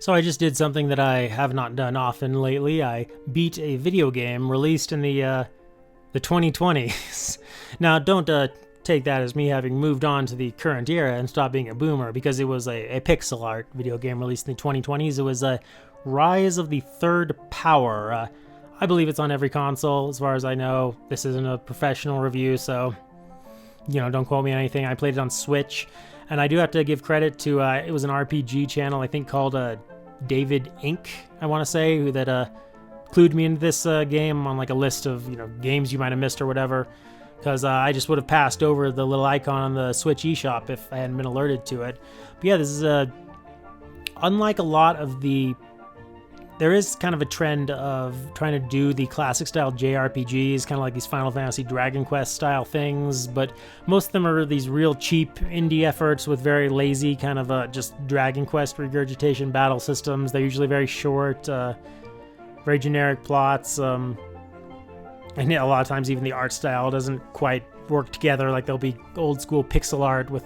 So I just did something that I have not done often lately. I beat a video game released in the 2020s. Now, don't take that as me having moved on to the current era and stopped being a boomer, because it was a pixel art video game released in the 2020s. It was Rise of the Third Power. I believe it's on every console, as far as I know. This isn't a professional review, so don't quote me on anything. I played it on Switch, and I do have to give credit to it was an RPG channel, I think, called David Inc., I want to say, that clued me into this game on like a list of games you might have missed or whatever, because I just would have passed over the little icon on the Switch eShop if I hadn't been alerted to it. But yeah, this is unlike a lot of there is kind of a trend of trying to do the classic style JRPGs, kind of like these Final Fantasy Dragon Quest style things, but most of them are these real cheap indie efforts with very lazy kind of just Dragon Quest regurgitation battle systems. They're usually very short, very generic plots, and a lot of times even the art style doesn't quite work together. Like there'll be old school pixel art with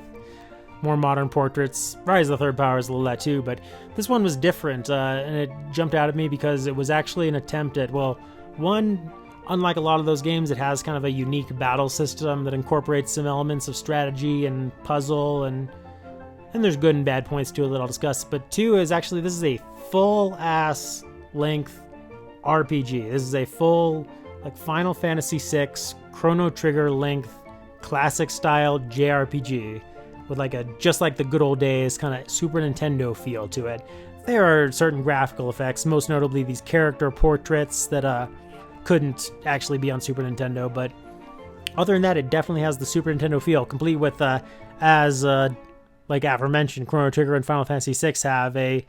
more modern portraits. Rise of the Third Power is a little that too, but this one was different, and it jumped out at me because it was actually an attempt at, one, unlike a lot of those games, it has kind of a unique battle system that incorporates some elements of strategy and puzzle, and there's good and bad points to it that I'll discuss. But two is actually, this is a full-ass length RPG. This is a full, like, Final Fantasy VI Chrono Trigger length classic style JRPG with just like the good old days kind of Super Nintendo feel to it. There are certain graphical effects, most notably these character portraits that couldn't actually be on Super Nintendo, but other than that, it definitely has the Super Nintendo feel, complete with like aforementioned, Chrono Trigger and Final Fantasy VI have a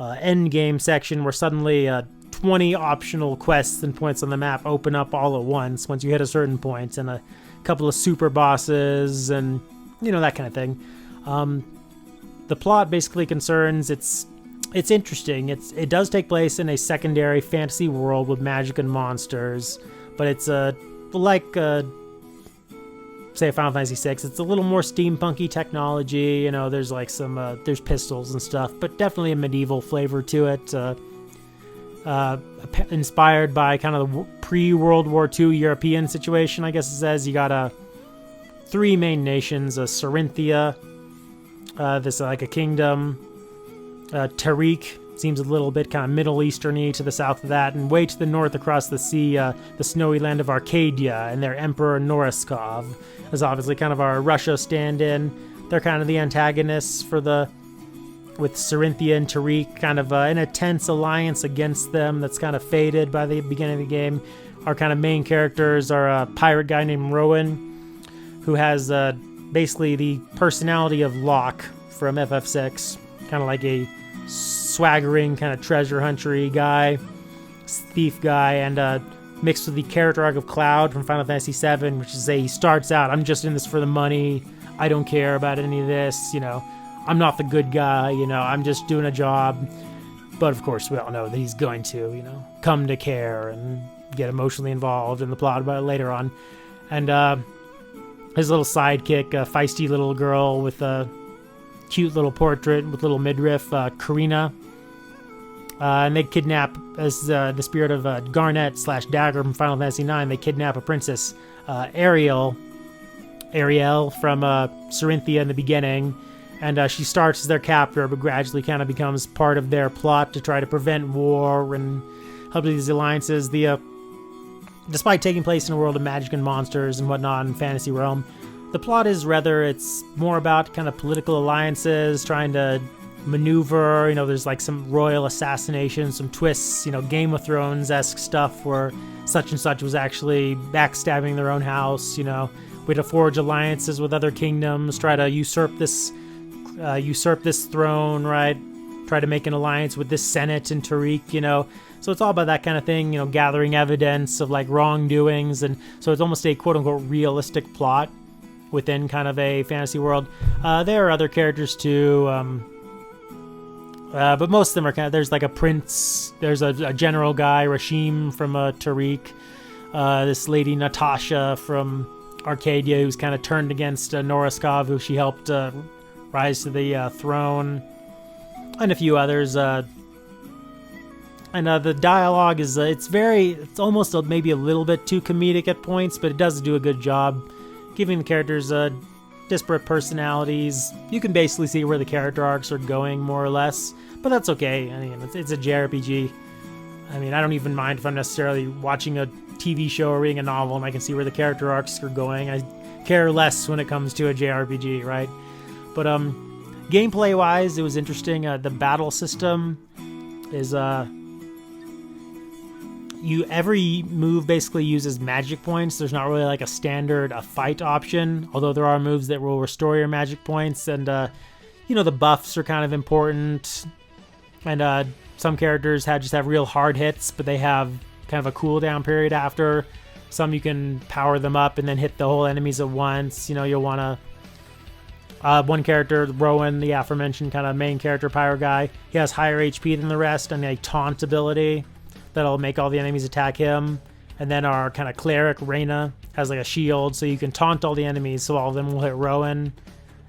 endgame section where suddenly 20 optional quests and points on the map open up all at once you hit a certain point, and a couple of super bosses and that kind of thing. The plot basically concerns, it's interesting. It does take place in a secondary fantasy world with magic and monsters, but it's like say Final Fantasy VI. It's a little more steampunky technology. There's like some there's pistols and stuff, but definitely a medieval flavor to it. Inspired by kind of the pre-World War II European situation, I guess it says. You got three main nations: Carinthia, this like a kingdom. Tariq seems a little bit kind of Middle Eastern-y to the south of that, and way to the north across the sea, the snowy land of Arcadia, and their emperor Noriskov is obviously kind of our Russia stand-in. They're kind of the antagonists with Carinthia and Tariq, kind of in a tense alliance against them that's kind of faded by the beginning of the game. Our kind of main characters are a pirate guy named Rowan, who has basically the personality of Locke from FF6, kind of like a swaggering, kind of treasure huntery guy, thief guy, and mixed with the character arc of Cloud from Final Fantasy VII, which is he starts out, I'm just in this for the money, I don't care about any of this, I'm not the good guy, I'm just doing a job. But of course we all know that he's going to, come to care and get emotionally involved in the plot about it later on. And his little sidekick, a feisty little girl with a cute little portrait with little midriff, Karina. And they kidnap, as the spirit of Garnet / Dagger from Final Fantasy IX, they kidnap a princess, Ariel from Carinthia in the beginning. And she starts as their captor, but gradually kind of becomes part of their plot to try to prevent war and help with these alliances. Despite taking place in a world of magic and monsters and whatnot in fantasy realm, the plot is it's more about kind of political alliances, trying to maneuver. There's like some royal assassination, some twists, Game of Thrones-esque stuff where such and such was actually backstabbing their own house. We had to forge alliances with other kingdoms, try to usurp this throne, right? Try to make an alliance with this Senate in Tariq, So it's all about that kind of thing, gathering evidence of like wrongdoings, and so it's almost a quote-unquote realistic plot within kind of a fantasy world. There are other characters too, but most of them are kind of, there's like a prince, there's a general guy, Rashim from Tariq, this lady Natasha from Arcadia, who's kind of turned against Noriskov, who she helped rise to the throne, and a few others. And the dialogue is, it's almost maybe a little bit too comedic at points, but it does do a good job giving the characters disparate personalities. You can basically see where the character arcs are going, more or less, but that's okay. I mean, it's a JRPG. I mean, I don't even mind if I'm necessarily watching a TV show or reading a novel and I can see where the character arcs are going. I care less when it comes to a JRPG, right? But gameplay-wise, it was interesting. The battle system is every move basically uses magic points. There's not really like a standard fight option, although there are moves that will restore your magic points, and the buffs are kind of important. And some characters just have real hard hits, but they have kind of a cooldown period after. Some you can power them up and then hit the whole enemies at once. You'll want to. One character, Rowan, the aforementioned kind of main character pyro guy, he has higher HP than the rest and a taunt ability that'll make all the enemies attack him. And then our kind of cleric, Reyna, has like a shield, so you can taunt all the enemies, so all of them will hit Rowan,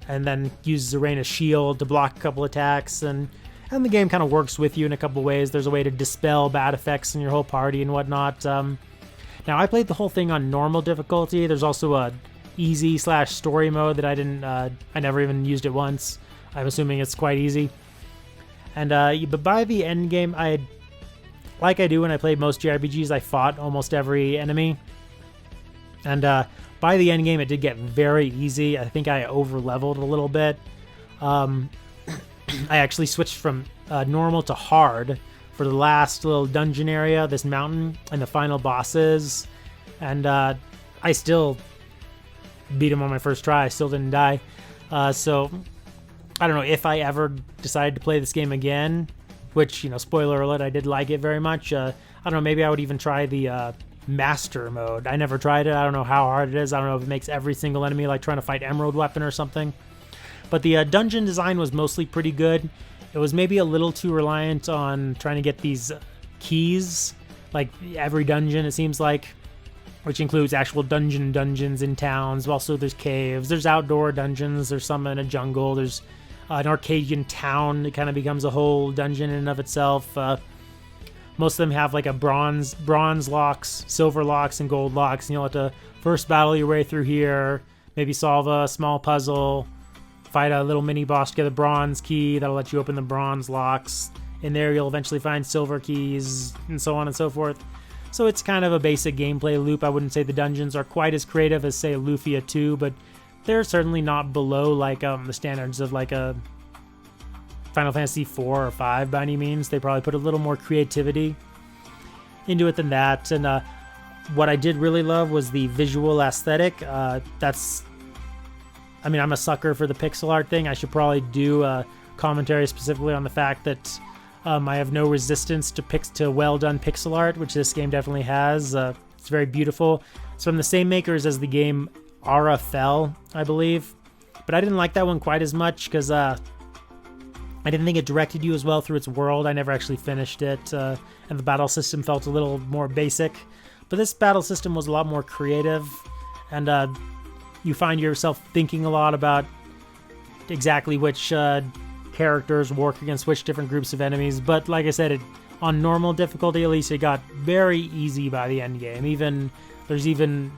and then use the Reyna's shield to block a couple attacks. And the game kind of works with you in a couple ways. There's a way to dispel bad effects in your whole party and whatnot. Now, I played the whole thing on normal difficulty. There's also a easy/story mode that I never even used it once. I'm assuming it's quite easy. And but by the end game, like I do when I play most JRPGs, I fought almost every enemy. And by the end game, it did get very easy. I think I over-leveled a little bit. I actually switched from normal to hard for the last little dungeon area, this mountain, and the final bosses. And I still beat him on my first try. I still didn't die. So I don't know if I ever decide to play this game again, which, spoiler alert, I did like it very much. I don't know, maybe I would even try the master mode. I never tried it. I don't know how hard it is. I don't know if it makes every single enemy like trying to fight Emerald Weapon or something. But the dungeon design was mostly pretty good. It was maybe a little too reliant on trying to get these keys, like every dungeon, it seems like, which includes actual dungeons in towns. Also, there's caves, there's outdoor dungeons, there's some in a jungle, there's an Arcadian town that kind of becomes a whole dungeon in and of itself. Most of them have like a bronze locks, silver locks, and gold locks, and you'll have to first battle your way through here, maybe solve a small puzzle, fight a little mini boss to get a bronze key that'll let you open the bronze locks. In there, you'll eventually find silver keys, and so on and so forth. So it's kind of a basic gameplay loop. I wouldn't say the dungeons are quite as creative as, say, Lufia 2, but they're certainly not below like the standards of like a Final Fantasy 4 or 5 by any means. They probably put a little more creativity into it than that. And what I did really love was the visual aesthetic. I'm a sucker for the pixel art thing. I should probably do a commentary specifically on the fact that I have no resistance to well-done pixel art, which this game definitely has. It's very beautiful. It's from the same makers as the game Aura Fell, I believe. But I didn't like that one quite as much because I didn't think it directed you as well through its world. I never actually finished it, and the battle system felt a little more basic. But this battle system was a lot more creative, and you find yourself thinking a lot about exactly which characters work against which different groups of enemies. But like I said, on normal difficulty, at least, it got very easy by the end game. There's even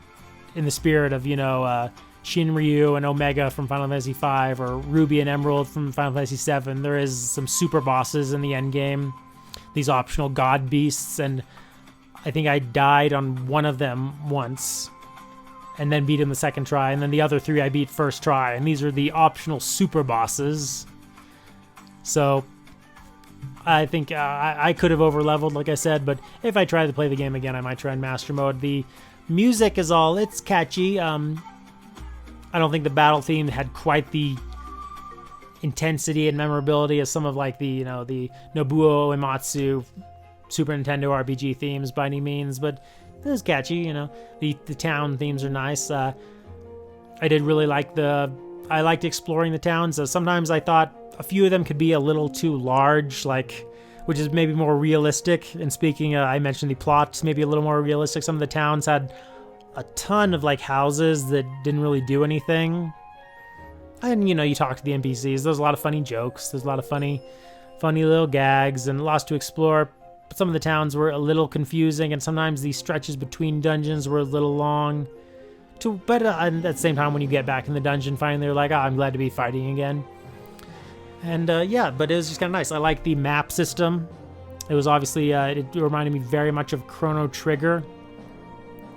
in the spirit of, Shinryu and Omega from Final Fantasy V, or Ruby and Emerald from Final Fantasy VII, there is some super bosses in the end game, these optional god beasts, and I think I died on one of them once, and then beat him the second try, and then the other three I beat first try, and these are the optional super bosses. So I think I could have over-leveled, like I said, but if I try to play the game again, I might try in Master Mode. The music is it's catchy. I don't think the battle theme had quite the intensity and memorability as some of like the Nobuo Uematsu Super Nintendo RPG themes by any means, but it was catchy. The town themes are nice. I did really I liked exploring the towns. Sometimes I thought a few of them could be a little too large, which is maybe more realistic. And speaking, I mentioned the plots maybe a little more realistic. Some of the towns had a ton of houses that didn't really do anything. And you talk to the NPCs. There's a lot of funny jokes. There's a lot of funny little gags and lots to explore. some of the towns were a little confusing, and sometimes the stretches between dungeons were a little long. But at the same time, when you get back in the dungeon, finally, you're like, oh, I'm glad to be fighting again. And yeah, but it was just kind of nice. I like the map system. It was obviously, it reminded me very much of Chrono Trigger,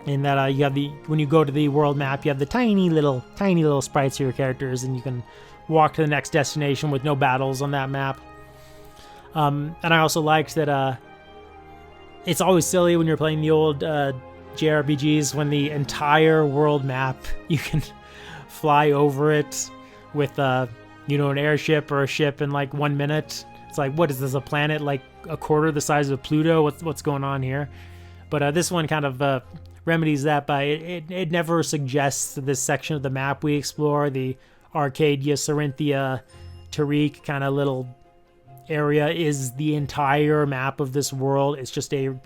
in that you have when you go to the world map, you have the tiny little sprites of your characters, and you can walk to the next destination with no battles on that map. And I also liked that it's always silly when you're playing the old JRPGs when the entire world map, you can fly over it with an airship or a ship in like 1 minute. It's like, what is this, a planet like a quarter the size of Pluto? What's going on here? But this one kind of remedies that by it never suggests this section of the map we explore, the Arcadia, Sarinthia, Tariq kind of little area, is the entire map of this world. It's just a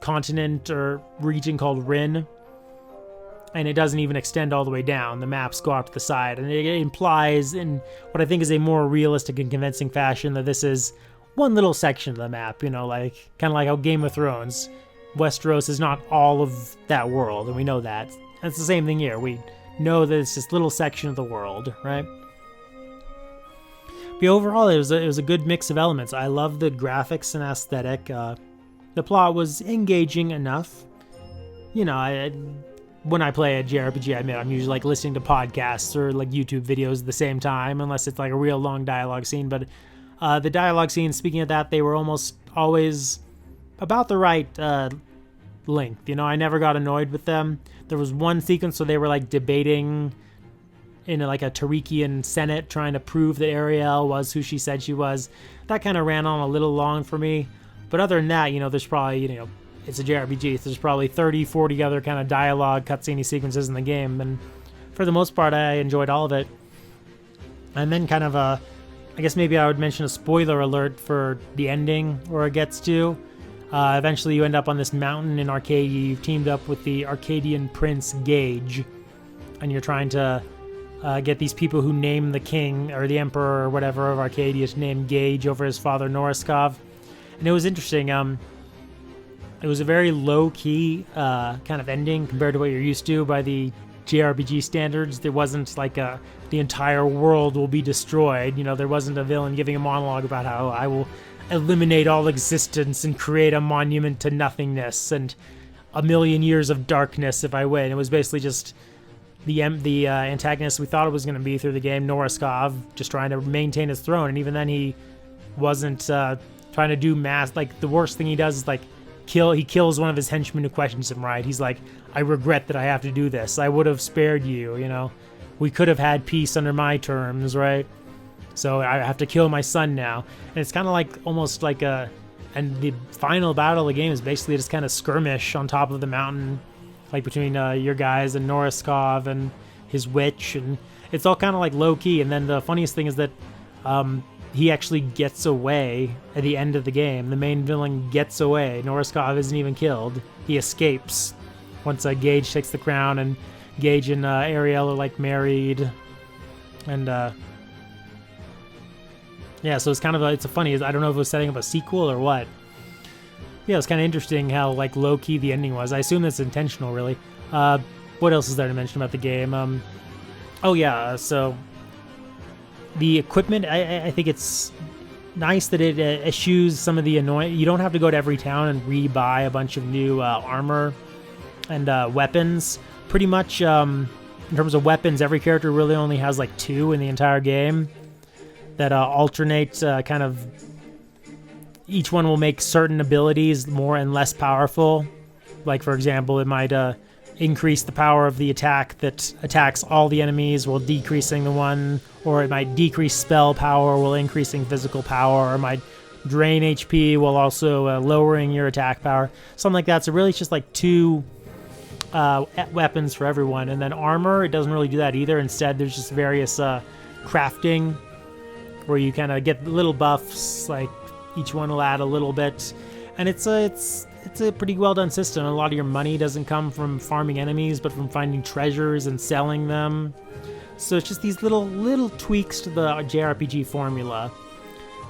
continent or region called Rin, and it doesn't even extend all the way down. The maps go out to the side, and it implies in what I think is a more realistic and convincing fashion that this is one little section of the map, like kind of like how Game of Thrones, Westeros is not all of that world, and we know that. It's the same thing here. We know that it's this little section of the world, right? But overall, it was a good mix of elements. I love the graphics and aesthetic. The plot was engaging enough. When I play a JRPG, I admit I'm usually like listening to podcasts or like YouTube videos at the same time, unless it's like a real long dialogue scene. But the dialogue scenes, speaking of that, they were almost always about the right length. I never got annoyed with them. There was one sequence where they were like debating in like a Tariqian Senate, trying to prove that Ariel was who she said she was. That kind of ran on a little long for me. But other than that, there's probably, it's a JRPG, so there's probably 30, 40 other kind of dialogue, cutscene sequences in the game, and for the most part, I enjoyed all of it. And then kind of I guess maybe I would mention a spoiler alert for the ending, where it gets to. Eventually you end up on this mountain in Arcadia. You've teamed up with the Arcadian prince Gage, and you're trying to get these people who name the king, or the emperor, or whatever, of Arcadia to name Gage over his father Noriskov. And it was interesting. It was a very low-key kind of ending compared to what you're used to by the JRPG standards. There wasn't like the entire world will be destroyed. There wasn't a villain giving a monologue about how I will eliminate all existence and create a monument to nothingness and a million years of darkness if I win. It was basically just the antagonist we thought it was going to be through the game, Noriskov, just trying to maintain his throne. And even then he wasn't trying to do mass. Like, the worst thing he does is like he kills one of his henchmen who questions him, right? He's like, I regret that I have to do this. I would have spared you, We could have had peace under my terms, right? So I have to kill my son now. And it's kind of like, almost like and the final battle of the game is basically just kind of skirmish on top of the mountain, like between your guys and Noriskov and his witch. And it's all kind of like low-key. And then the funniest thing is that he actually gets away at the end of the game. The main villain gets away. Noriskov isn't even killed. He escapes once Gage takes the crown, and Gage and Ariel are like married. And yeah, so it's kind of it's funny. I don't know if it was setting up a sequel or what. Yeah, it's kind of interesting how like low-key the ending was. I assume that's intentional, really. What else is there to mention about the game? Oh yeah, so the equipment, I think it's nice that it eschews some of the annoying. You don't have to go to every town and re-buy a bunch of new armor and weapons. Pretty much, in terms of weapons, every character really only has like 2 in the entire game that alternate kind of. Each one will make certain abilities more and less powerful. Like, for example, it might increase the power of the attack that attacks all the enemies while decreasing the one, or it might decrease spell power while increasing physical power, or it might drain HP while also lowering your attack power. Something like that. So really it's just like 2 weapons for everyone. And then armor, it doesn't really do that either. Instead, there's just various crafting where you kind of get little buffs, like each one will add a little bit. And it's a pretty well done system. A lot of your money doesn't come from farming enemies, but from finding treasures and selling them. So it's just these little tweaks to the JRPG formula.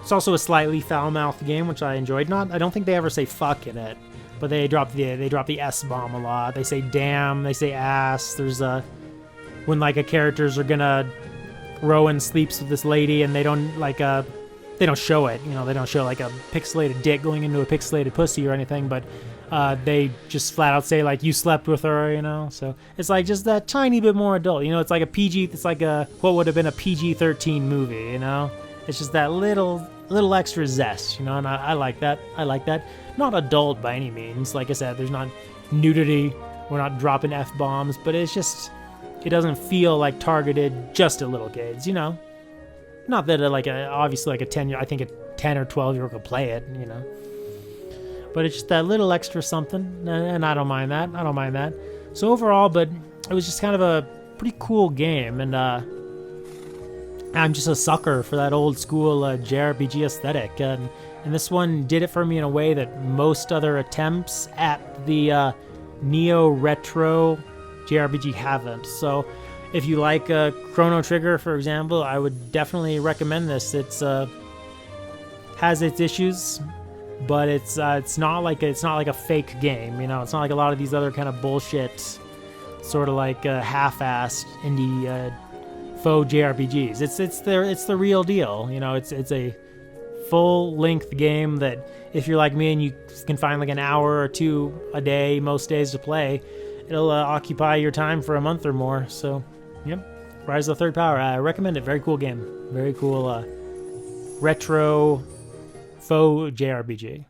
It's also a slightly foul-mouthed game, which I enjoyed. I don't think they ever say fuck in it, but they drop the S bomb a lot. They say damn, they say ass. There's when like a characters are gonna Rowan sleeps with this lady and they don't they don't show it, you know, they don't show like a pixelated dick going into a pixelated pussy or anything, but they just flat out say like you slept with her, you know. So it's like just that tiny bit more adult, you know. It's like a PG, it's like a what would have been a PG-13 movie, you know. It's just that little extra zest, you know, and I like that. I like that. Not adult by any means. Like I said, there's not nudity. We're not dropping F-bombs, but it's just, it doesn't feel like targeted just at little kids, you know. Not that obviously like a 10-year, I think a 10 or 12-year-old could play it, you know. But it's just that little extra something, and I don't mind that. I don't mind that. So overall, but it was just kind of a pretty cool game, and I'm just a sucker for that old school JRPG aesthetic, and this one did it for me in a way that most other attempts at the neo-retro JRPG haven't. So if you like Chrono Trigger, for example, I would definitely recommend this. It's has its issues, but it's not like a fake game, you know. It's not like a lot of these other kind of bullshit, sort of like half-assed indie faux JRPGs. It's the real deal, you know. It's a full-length game that if you're like me and you can find like an hour or two a day, most days to play, it'll occupy your time for a month or more. So, yep, Rise of the Third Power. I recommend it. Very cool game. Very cool retro faux JRPG.